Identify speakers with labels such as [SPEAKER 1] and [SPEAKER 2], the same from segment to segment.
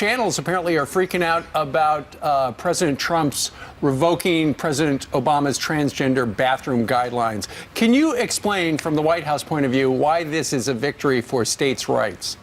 [SPEAKER 1] channels apparently are freaking out about President Trump's revoking President Obama's transgender bathroom guidelines. Can you explain from the White House point of view why this is a victory for states' rights?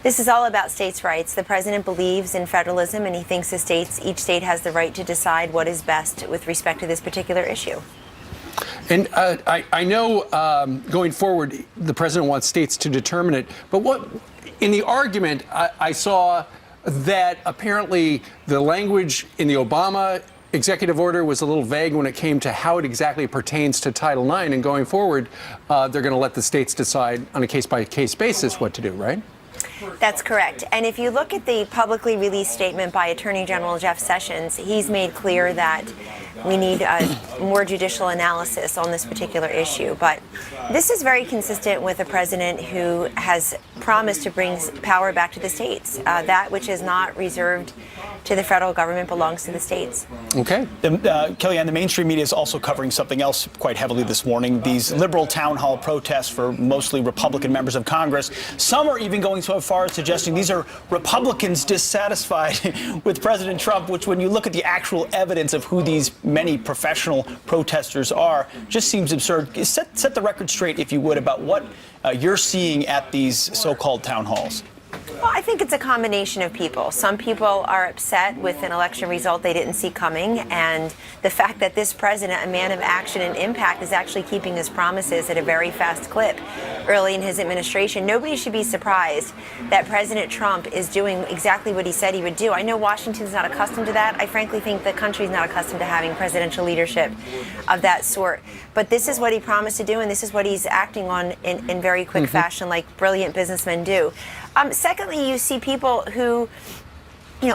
[SPEAKER 2] This is all about states' rights. The president believes in federalism, and he thinks each state has the right to decide what is best with respect to this particular issue.
[SPEAKER 1] And I know going forward, the president wants states to determine it. But in the argument, I saw that apparently the language in the Obama executive order was a little vague when it came to how it exactly pertains to Title IX. And going forward, they're going to let the states decide on a case-by-case basis what to do, right?
[SPEAKER 2] That's correct. And if you look at the publicly released statement by Attorney General Jeff Sessions, he's made clear that we need more judicial analysis on this particular issue. But this is very consistent with a president who has promised to bring power back to the states. That which is not reserved to the federal government belongs to the states.
[SPEAKER 1] Okay.
[SPEAKER 3] Kellyanne, the mainstream media is also covering something else quite heavily this morning, these liberal town hall protests for mostly Republican members of Congress. Some are even going so far as suggesting these are Republicans dissatisfied with President Trump, which when you look at the actual evidence of who these many professional protesters are, just seems absurd. Set the record straight, if you would, about what you're seeing at these so-called town halls.
[SPEAKER 2] Well, I think it's a combination of people. Some people are upset with an election result they didn't see coming, and the fact that this president, a man of action and impact, is actually keeping his promises at a very fast clip early in his administration. Nobody should be surprised that President Trump is doing exactly what he said he would do. I know Washington's not accustomed to that. I frankly think the country's not accustomed to having presidential leadership of that sort. But this is what he promised to do, and this is what he's acting on in very quick fashion, like brilliant businessmen do. Secondly, you see people who,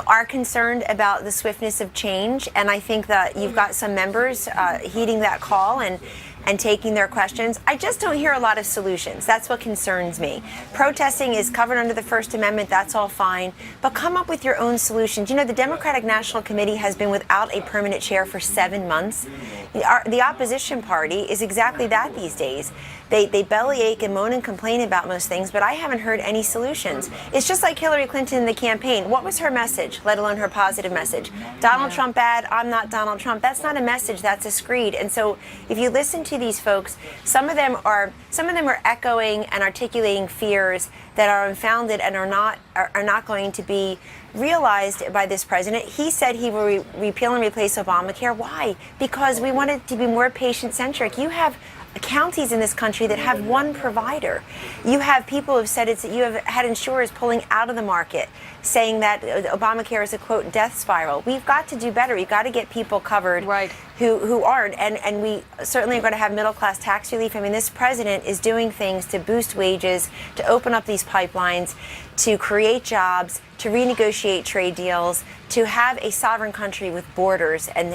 [SPEAKER 2] are concerned about the swiftness of change, and I think that you've got some members heeding that call and taking their questions. I just don't hear a lot of solutions. That's what concerns me. Protesting is covered under the First Amendment. That's all fine. But come up with your own solutions. The Democratic National Committee has been without a permanent chair for 7 months. The opposition party is exactly that these days. They bellyache and moan and complain about most things, but I haven't heard any solutions. It's just like Hillary Clinton in the campaign. What was her message, let alone her positive message? Donald Trump bad, I'm not Donald Trump. That's not a message, that's a screed. And so if you listen to these folks, some of them are echoing and articulating fears that are unfounded and are not going to be realized by this president. He said he will repeal and replace Obamacare. Why? Because we want it to be more patient-centric. You have counties in this country that have one provider. You have people who have said you have had insurers pulling out of the market, saying that Obamacare is a, quote, death spiral. We've got to do better. We've got to get people covered who aren't. And we certainly are going to have middle-class tax relief. I mean, this president is doing things to boost wages, to open up these pipelines, to create jobs, to renegotiate trade deals, to have a sovereign country with borders, and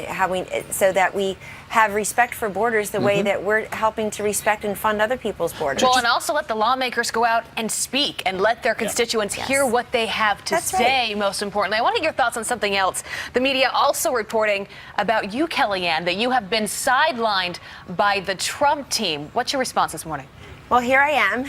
[SPEAKER 2] so that we have respect for borders the way that we're helping to respect and fund other people's borders.
[SPEAKER 4] Well, and also let the lawmakers go out and speak and let their constituents hear what they have to say, most importantly. I want to get your thoughts on something else. The media also reporting about you, Kellyanne, that you have been sidelined by the Trump team. What's your response this morning?
[SPEAKER 2] Well, here I am.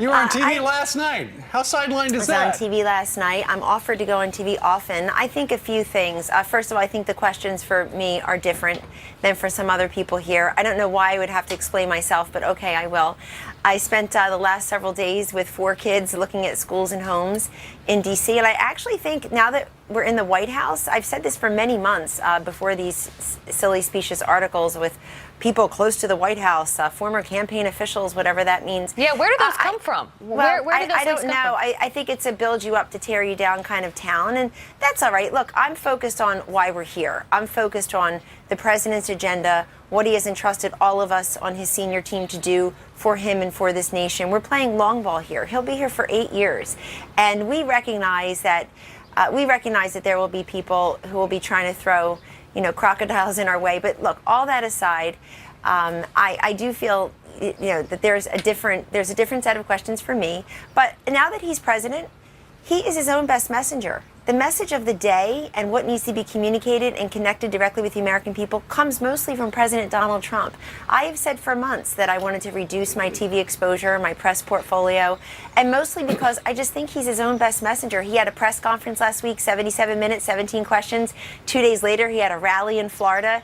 [SPEAKER 1] You were on TV last night. How sidelined is that?
[SPEAKER 2] I was on TV last night. I'm offered to go on TV often. I think a few things. First of all, I think the questions for me are different than for some other people here. I don't know why I would have to explain myself, but okay, I will. I spent the last several days with 4 kids looking at schools and homes in D.C., and I actually think now that we're in the White House, I've said this for many months before these silly, specious articles with people close to the White House, former campaign officials, whatever that means.
[SPEAKER 4] Yeah, where do those come from? Where do those
[SPEAKER 2] I don't know. I think it's a build you up to tear you down kind of town, and that's all right. Look, I'm focused on why we're here. I'm focused on the president's agenda, what he has entrusted all of us on his senior team to do for him and for this nation. We're playing long ball here. He'll be here for 8 years, and we recognize that there will be people who will be trying to throw crocodiles in our way. But look, all that aside, I do feel that there's a different set of questions for me. But now that he's president, he is his own best messenger. the message of the day and what needs to be communicated and connected directly with the American people comes mostly from President Donald Trump. I have said for months that I wanted to reduce my TV exposure, my press portfolio, and mostly because I just think he's his own best messenger. He had a press conference last week, 77 minutes, 17 questions. 2 days later, he had a rally in Florida.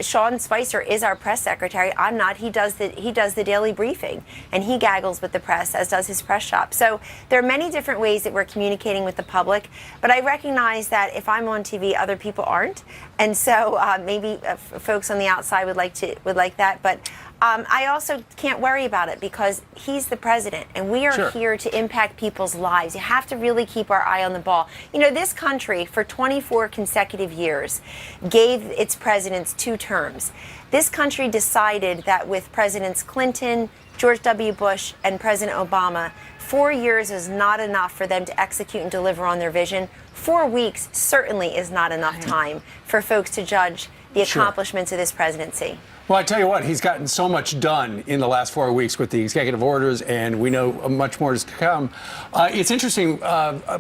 [SPEAKER 2] Sean Spicer is our press secretary. I'm not. He does the daily briefing, and he gaggles with the press, as does his press shop. So there are many different ways that we're communicating with the public. But I recognize that if I'm on TV, other people aren't, and so maybe folks on the outside would like that. But I also can't worry about it because he's the president, and we are here to impact people's lives. You have to really keep our eye on the ball. You know, this country for 24 consecutive years gave its presidents 2 terms. This country decided that with Presidents Clinton, George W. Bush, and President Obama, 4 years is not enough for them to execute and deliver on their vision. 4 weeks certainly is not enough time for folks to judge the accomplishments of this presidency.
[SPEAKER 1] Well, I tell you what, he's gotten so much done in the last 4 weeks with the executive orders, and we know much more is to come. It's interesting,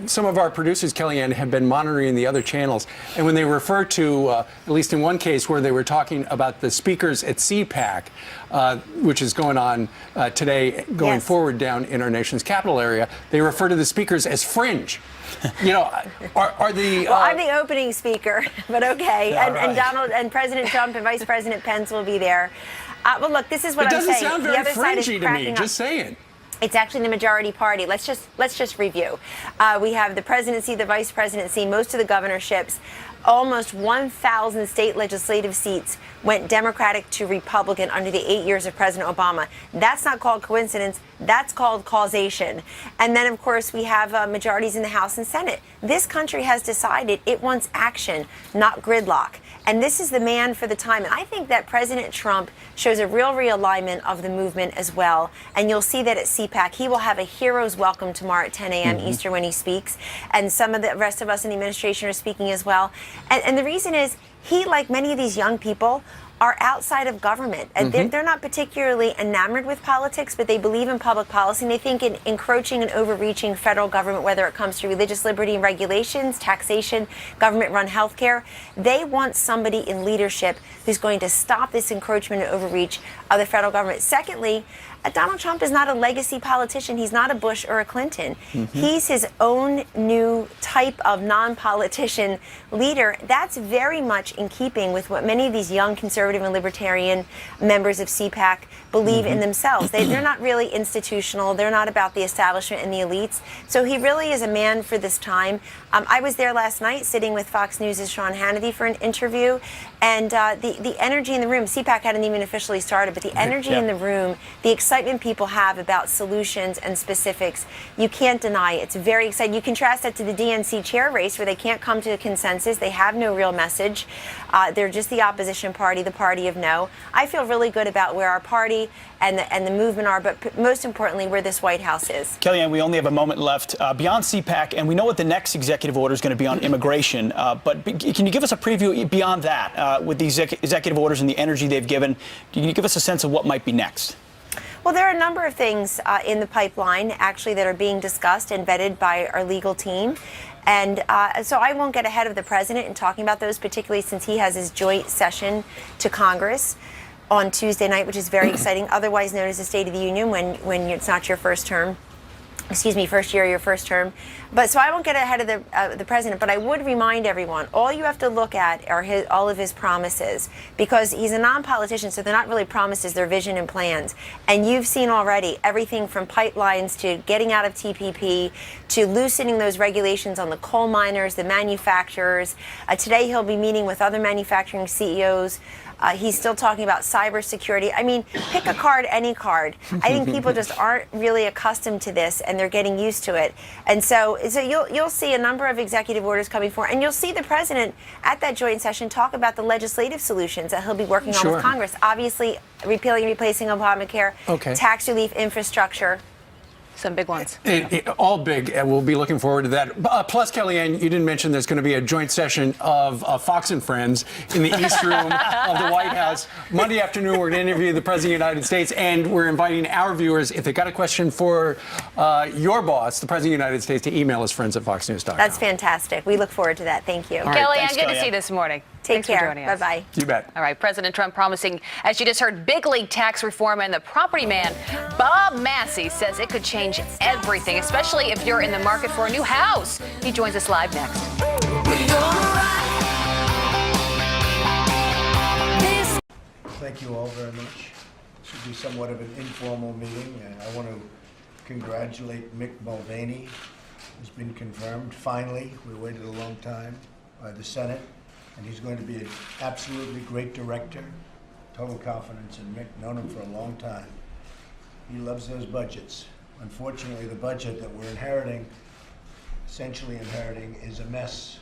[SPEAKER 1] some of our producers, Kellyanne, have been monitoring the other channels, and when they refer to, at least in one case where they were talking about the speakers at CPAC, which is going on today, going forward down in our nation's capital area, they refer to the speakers as fringe. You know, are the...
[SPEAKER 2] Well, I'm the opening speaker, but okay. And Donald and President Trump and Vice President Pence will be there. Well, look, this is what I'm saying.
[SPEAKER 1] It doesn't sound very
[SPEAKER 2] the other side is
[SPEAKER 1] fringy to me,
[SPEAKER 2] cracking
[SPEAKER 1] just saying.
[SPEAKER 2] It's actually the majority party. Let's just review. We have the presidency, the vice presidency, most of the governorships. Almost 1,000 state legislative seats went Democratic to Republican under the 8 years of President Obama. That's not called coincidence. That's called causation. And then, of course, we have majorities in the House and Senate. This country has decided it wants action, not gridlock. And this is the man for the time. And I think that President Trump shows a real realignment of the movement as well. And you'll see that at CPAC. He will have a hero's welcome tomorrow at 10 a.m. Eastern when he speaks. And some of the rest of us in the administration are speaking as well. And the reason is he, like many of these young people, are outside of government. And they're not particularly enamored with politics, but they believe in public policy, and they think in encroaching and overreaching federal government, whether it comes to religious liberty and regulations, taxation, government-run health care. They want somebody in leadership who's going to stop this encroachment and overreach of the federal government. Secondly, Donald Trump is not a legacy politician. He's not a Bush or a Clinton. He's his own new type of non-politician leader. That's very much in keeping with what many of these young conservative and libertarian members of CPAC believe in themselves. They're not really institutional. They're not about the establishment and the elites. So he really is a man for this time. I was there last night sitting with Fox News' Sean Hannity for an interview, and the energy in the room, CPAC hadn't even officially started, but the energy in the room, the excitement people have about solutions and specifics, you can't deny it. It's very exciting. You contrast that to the DNC chair race where they can't come to a consensus. They have no real message. They're just the opposition party, the party of no. I feel really good about where our party and the movement are, but most importantly, where this White House is.
[SPEAKER 3] Kellyanne, we only have a moment left. Beyond CPAC, and we know what the next executive order is going to be on immigration, but can you give us a preview beyond that with these executive orders and the energy they've given? Can you give us a sense of what might be next?
[SPEAKER 2] Well, there are a number of things in the pipeline, actually, that are being discussed and vetted by our legal team. And so I won't get ahead of the president in talking about those, particularly since he has his joint session to Congress on Tuesday night, which is very exciting, otherwise known as the State of the Union when it's not your first term. Excuse me, first year, your first term. But so I won't get ahead of the president, but I would remind everyone, all you have to look at are all of his promises, because he's a non-politician, so they're not really promises, they're vision and plans. And you've seen already everything from pipelines to getting out of TPP to loosening those regulations on the coal miners, the manufacturers. Today he'll be meeting with other manufacturing CEOs. He's still talking about cybersecurity. I mean, pick a card, any card. I think people just aren't really accustomed to this, and they're getting used to it. And so you'll see a number of executive orders coming forward, and you'll see the president at that joint session talk about the legislative solutions that he'll be working on with Congress. Obviously, repealing and replacing Obamacare, tax relief, infrastructure.
[SPEAKER 4] Some big ones.
[SPEAKER 1] All big, and we'll be looking forward to that. Plus, Kellyanne, you didn't mention there's going to be a joint session of Fox and Friends in the East Room of the White House. Monday afternoon, we're going to interview the President of the United States, and we're inviting our viewers, if they've got a question for your boss, the President of the United States, to email us, friends@foxnews.com.
[SPEAKER 2] That's fantastic. We look forward to that. Thank you.
[SPEAKER 1] All right,
[SPEAKER 4] Kellyanne,
[SPEAKER 3] thanks,
[SPEAKER 4] good to
[SPEAKER 3] Kellyanne.
[SPEAKER 4] see you this morning.
[SPEAKER 2] Take
[SPEAKER 4] Thanks for
[SPEAKER 2] care.
[SPEAKER 4] joining us.
[SPEAKER 2] Bye-bye.
[SPEAKER 1] You bet.
[SPEAKER 4] All right, President Trump promising, as you just heard, big league tax reform, and the property man, Bob Massey, says it could change everything, especially if you're in the market for a new house. He joins us live next.
[SPEAKER 5] Thank you all very much. This will be somewhat of an informal meeting, and I want to congratulate Mick Mulvaney, who's been confirmed finally. We waited a long time by the Senate, and he's going to be an absolutely great director. Total confidence in Mick, known him for a long time. He loves those budgets. Unfortunately, the budget that we're inheriting, essentially inheriting, is a mess.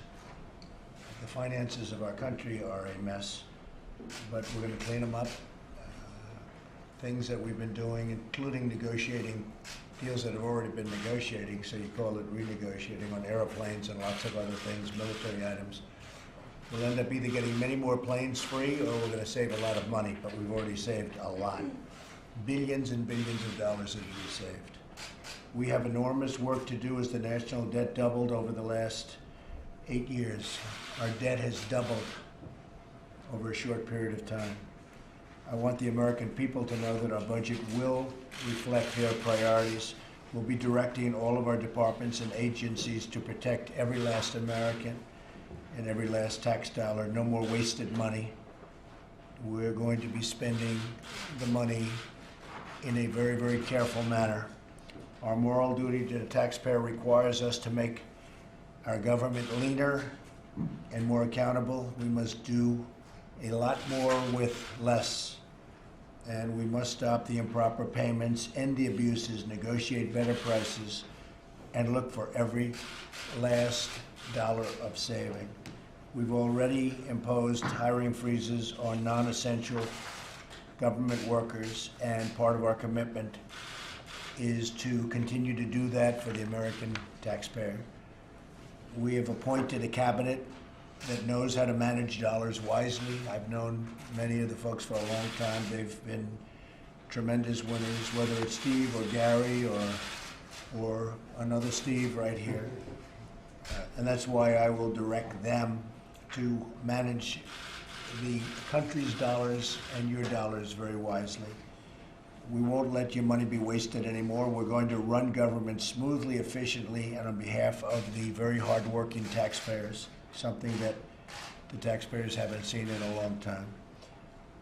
[SPEAKER 5] The finances of our country are a mess, but we're going to clean them up. Things that we've been doing, including negotiating deals that have already been negotiating, so you call it renegotiating, on airplanes and lots of other things, military items. We'll end up either getting many more planes free, or we're going to save a lot of money, but we've already saved a lot. Billions and billions of dollars have been saved. We have enormous work to do as the national debt doubled over the last 8 years. Our debt has doubled over a short period of time. I want the American people to know that our budget will reflect their priorities. We'll be directing all of our departments and agencies to protect every last American and every last tax dollar. No more wasted money. We're going to be spending the money in a very, very careful manner. Our moral duty to the taxpayer requires us to make our government leaner and more accountable. We must do a lot more with less. And we must stop the improper payments, end the abuses, negotiate better prices, and look for every last dollar of saving. We've already imposed hiring freezes on non-essential government workers, and part of our commitment is to continue to do that for the American taxpayer. We have appointed a cabinet that knows how to manage dollars wisely. I've known many of the folks for a long time. They've been tremendous winners, whether it's Steve or Gary or another Steve right here. And that's why I will direct them to manage the country's dollars and your dollars very wisely. We won't let your money be wasted anymore. We're going to run government smoothly, efficiently, and on behalf of the very hardworking taxpayers, something that the taxpayers haven't seen in a long time.